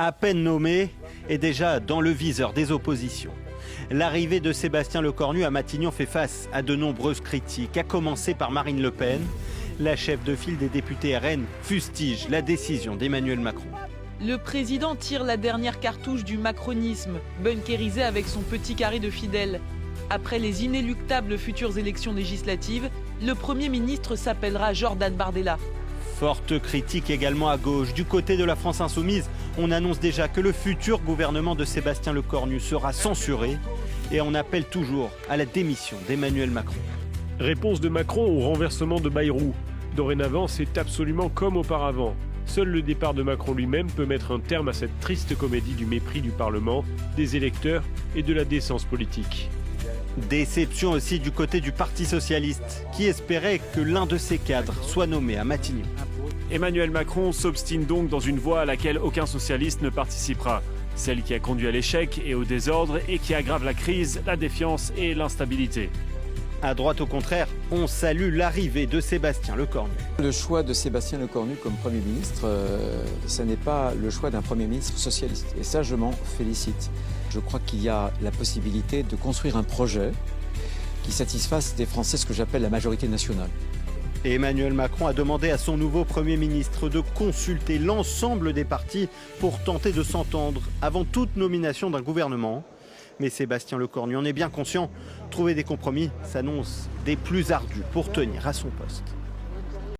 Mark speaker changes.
Speaker 1: À peine nommé et déjà dans le viseur des oppositions. L'arrivée de Sébastien Lecornu à Matignon fait face à de nombreuses critiques, à commencer par Marine Le Pen. La chef de file des députés RN fustige la décision d'Emmanuel Macron.
Speaker 2: Le président tire la dernière cartouche du macronisme, bunkérisé avec son petit carré de fidèles. Après les inéluctables futures élections législatives, le Premier ministre s'appellera Jordan Bardella.
Speaker 1: Forte critique également à gauche. Du côté de la France Insoumise, on annonce déjà que le futur gouvernement de Sébastien Lecornu sera censuré et on appelle toujours à la démission d'Emmanuel Macron.
Speaker 3: Réponse de Macron au renversement de Bayrou. Dorénavant, c'est absolument comme auparavant. Seul le départ de Macron lui-même peut mettre un terme à cette triste comédie du mépris du Parlement, des électeurs et de la décence politique.
Speaker 1: Déception aussi du côté du Parti socialiste, qui espérait que l'un de ses cadres soit nommé à Matignon.
Speaker 3: Emmanuel Macron s'obstine donc dans une voie à laquelle aucun socialiste ne participera. Celle qui a conduit à l'échec et au désordre et qui aggrave la crise, la défiance et l'instabilité.
Speaker 1: À droite, au contraire, on salue l'arrivée de Sébastien Lecornu.
Speaker 4: Le choix de Sébastien Lecornu comme Premier ministre, ce n'est pas le choix d'un Premier ministre socialiste. Et ça, je m'en félicite. Je crois qu'il y a la possibilité de construire un projet qui satisfasse des Français, ce que j'appelle la majorité nationale.
Speaker 1: Et Emmanuel Macron a demandé à son nouveau Premier ministre de consulter l'ensemble des partis pour tenter de s'entendre avant toute nomination d'un gouvernement. Mais Sébastien Lecornu en est bien conscient. Trouver des compromis s'annonce des plus ardus pour tenir à son poste.